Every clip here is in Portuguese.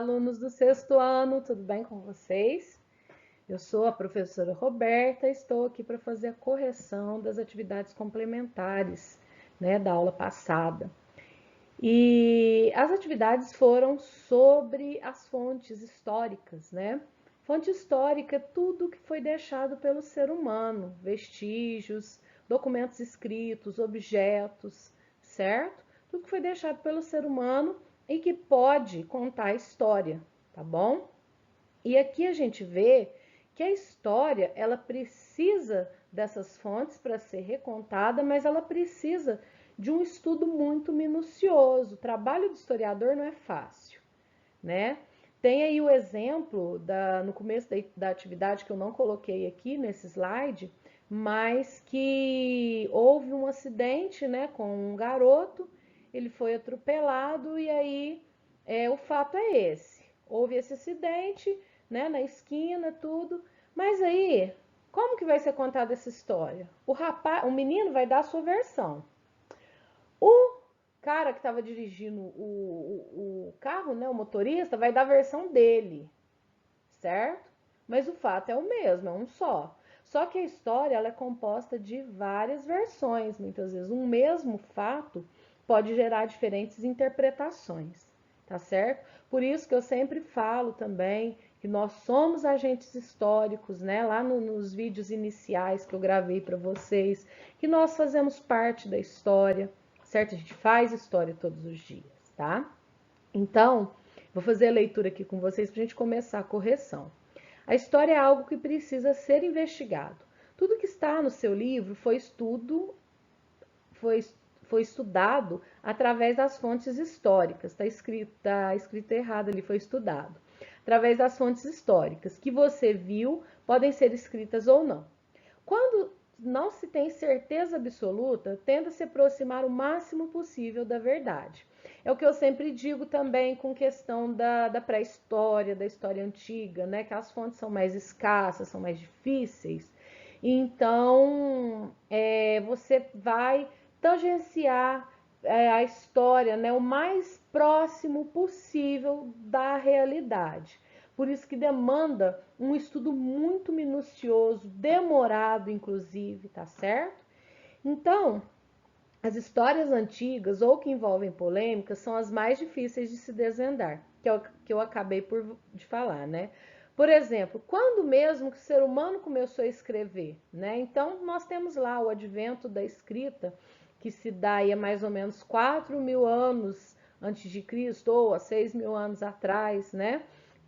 alunos do sexto ano, tudo bem com vocês? Eu sou a professora Roberta, estou aqui para fazer a correção das atividades complementares, né, da aula passada. E as atividades foram sobre as fontes históricas, né? Fonte histórica é tudo que foi deixado pelo ser humano, vestígios, documentos escritos, objetos, certo? Tudo que foi deixado pelo ser humano e que pode contar a história, tá bom? E aqui a gente vê que a história, ela precisa dessas fontes para ser recontada, mas ela precisa de um estudo muito minucioso. O trabalho do historiador não é fácil, né? Tem aí o exemplo no começo da atividade que eu não coloquei aqui nesse slide, mas que houve um acidente, né, com um garoto, ele foi atropelado e aí o fato é esse. Houve esse acidente, né, na esquina, tudo, mas aí como que vai ser contada essa história? O menino vai dar a sua versão. O cara que estava dirigindo o carro, né, o motorista, vai dar a versão dele, certo? Mas o fato é o mesmo, é um só. Só que a história ela é composta de várias versões. Muitas vezes um mesmo fato pode gerar diferentes interpretações, tá certo? Por isso que eu sempre falo também que nós somos agentes históricos, né? Lá nos vídeos iniciais que eu gravei para vocês, que nós fazemos parte da história, certo? A gente faz história todos os dias, tá? Então, vou fazer a leitura aqui com vocês para a gente começar a correção. A história é algo que precisa ser investigado. Tudo que está no seu livro foi, foi estudado através das fontes históricas. Tá escrito errado ali, foi estudado. Através das fontes históricas que você viu, podem ser escritas ou não. Quando não se tem certeza absoluta, tenta se aproximar o máximo possível da verdade. É o que eu sempre digo também com questão da pré-história, da história antiga, né? Que as fontes são mais escassas, são mais difíceis. Então, você vai tangenciar a história, né, o mais próximo possível da realidade. Por isso que demanda um estudo muito minucioso, demorado inclusive, tá certo? Então, as histórias antigas ou que envolvem polêmicas são as mais difíceis de se desvendar, que eu acabei de falar, né? Por exemplo, quando mesmo que o ser humano começou a escrever, né? Então, nós temos lá o advento da escrita, que se dá aí a mais ou menos 4.000 anos antes de Cristo, ou a 6.000 anos atrás, né?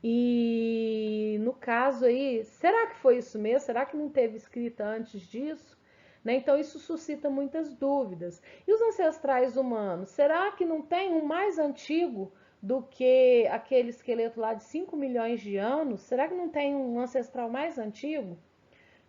E no caso aí, será que foi isso mesmo? Será que não teve escrita antes disso? Né? Então, isso suscita muitas dúvidas. E os ancestrais humanos? Será que não tem um mais antigo do que aquele esqueleto lá de 5 milhões de anos? Será que não tem um ancestral mais antigo?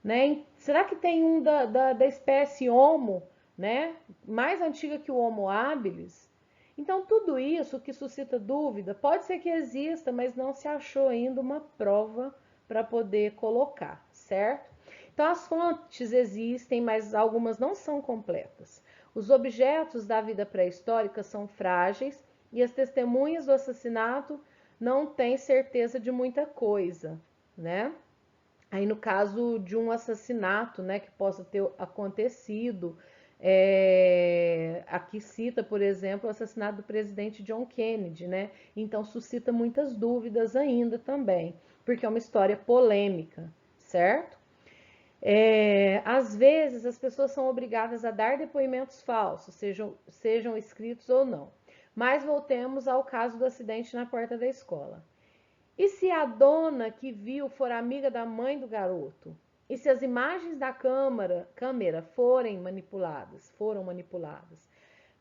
Né? Será que tem um da espécie Homo, né? Mais antiga que o Homo habilis? Então, tudo isso que suscita dúvida, pode ser que exista, mas não se achou ainda uma prova para poder colocar, certo? Então, as fontes existem, mas algumas não são completas. Os objetos da vida pré-histórica são frágeis e as testemunhas do assassinato não têm certeza de muita coisa, né? Aí, no caso de um assassinato, né, que possa ter acontecido, aqui cita, por exemplo, o assassinato do presidente John Kennedy, né? Então suscita muitas dúvidas ainda também, porque é uma história polêmica, certo? Às vezes as pessoas são obrigadas a dar depoimentos falsos, sejam escritos ou não. Mas voltemos ao caso do acidente na porta da escola. E se a dona que viu for amiga da mãe do garoto? E se as imagens da câmera foram manipuladas?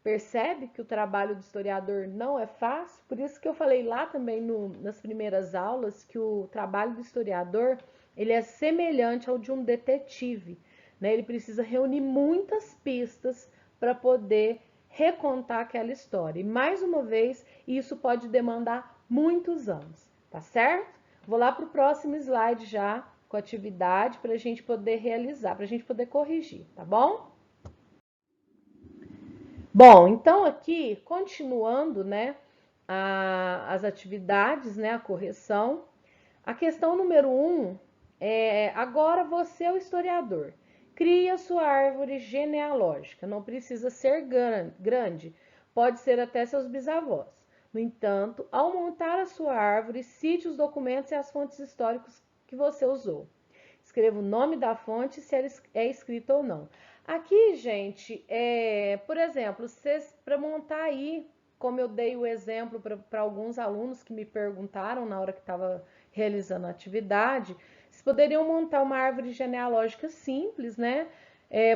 Percebe que o trabalho do historiador não é fácil? Por isso que eu falei lá também nas primeiras aulas que o trabalho do historiador ele é semelhante ao de um detetive, né? Ele precisa reunir muitas pistas para poder recontar aquela história. E mais uma vez, isso pode demandar muitos anos, tá certo? Vou lá para o próximo slide já com a atividade para a gente poder realizar, para a gente poder corrigir, tá bom? Bom, então aqui, continuando, né? as atividades, né, a correção. A questão número 1 é: agora você é o historiador. Crie a sua árvore genealógica. Não precisa ser grande, pode ser até seus bisavós. No entanto, ao montar a sua árvore, cite os documentos e as fontes históricas que você usou. Escreva o nome da fonte, se ela é escrita ou não. Aqui, gente, por exemplo, para montar aí, como eu dei o exemplo para alguns alunos que me perguntaram na hora que estava realizando a atividade, vocês poderiam montar uma árvore genealógica simples, né?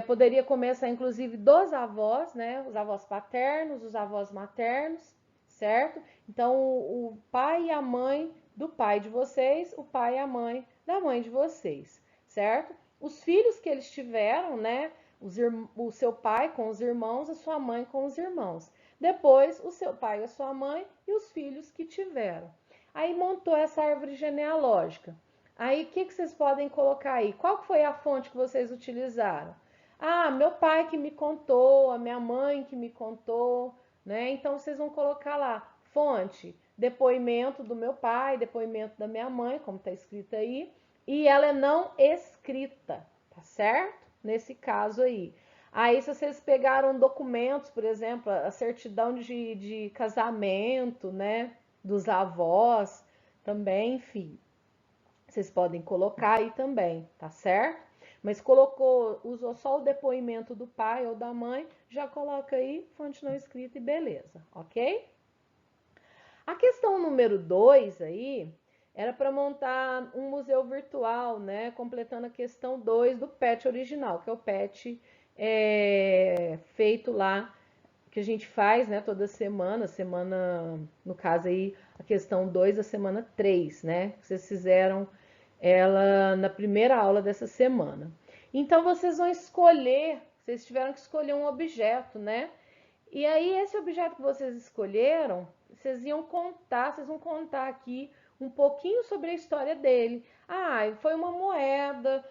Poderia começar, inclusive, dos avós, né? Os avós paternos, os avós maternos, certo? Então, o pai e a mãe do pai de vocês, o pai e a mãe da mãe de vocês, certo? Os filhos que eles tiveram, né? O seu pai com os irmãos, a sua mãe com os irmãos. Depois, o seu pai e a sua mãe e os filhos que tiveram. Aí montou essa árvore genealógica. Aí, o que vocês podem colocar aí? Qual foi a fonte que vocês utilizaram? Ah, meu pai que me contou, a minha mãe que me contou, né? Então, vocês vão colocar lá, fonte, depoimento do meu pai, depoimento da minha mãe, como está escrito aí, e ela é não escrita, tá certo? Nesse caso aí. Aí, se vocês pegaram documentos, por exemplo, a certidão de casamento, né? Dos avós, também, enfim, vocês podem colocar aí também, tá certo? Mas usou só o depoimento do pai ou da mãe, já coloca aí fonte não escrita e beleza, ok? A questão número 2 aí era para montar um museu virtual, né? Completando a questão 2 do PET original, que é o PET feito lá, que a gente faz, né, toda semana, no caso aí, a questão 2 da semana 3, né? Vocês fizeram ela na primeira aula dessa semana. Então, vocês vão escolher, vocês tiveram que escolher um objeto, né? E aí, esse objeto que vocês escolheram, vocês vão contar aqui um pouquinho sobre a história dele. Ah, foi uma moeda,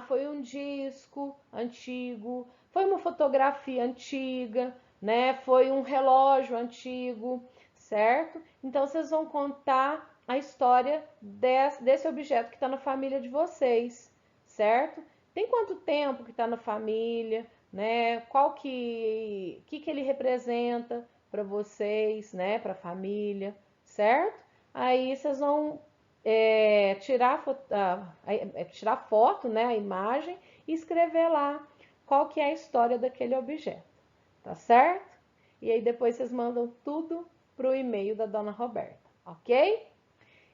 foi um disco antigo, foi uma fotografia antiga, né? Foi um relógio antigo, certo? Então, vocês vão contar a história desse objeto que está na família de vocês, certo? Tem quanto tempo que está na família, né? Qual que ele representa para vocês, né? Para a família, certo? Aí vocês vão tirar foto, né? A imagem e escrever lá qual que é a história daquele objeto, tá certo? E aí depois vocês mandam tudo para o e-mail da Dona Roberta, ok?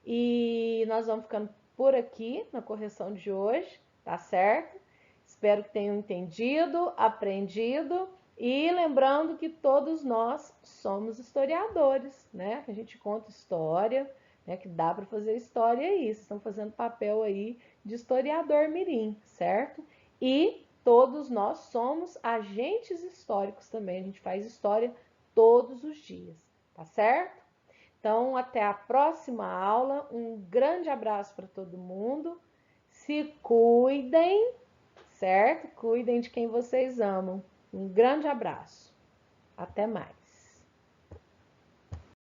E nós vamos ficando por aqui na correção de hoje, tá certo? Espero que tenham entendido, aprendido e lembrando que todos nós somos historiadores, né? Que a gente conta história, né? Que dá para fazer história aí. Vocês estão fazendo papel aí de historiador mirim, certo? E todos nós somos agentes históricos também. A gente faz história todos os dias, tá certo? Então, até a próxima aula. Um grande abraço para todo mundo. Se cuidem, certo? Cuidem de quem vocês amam. Um grande abraço. Até mais.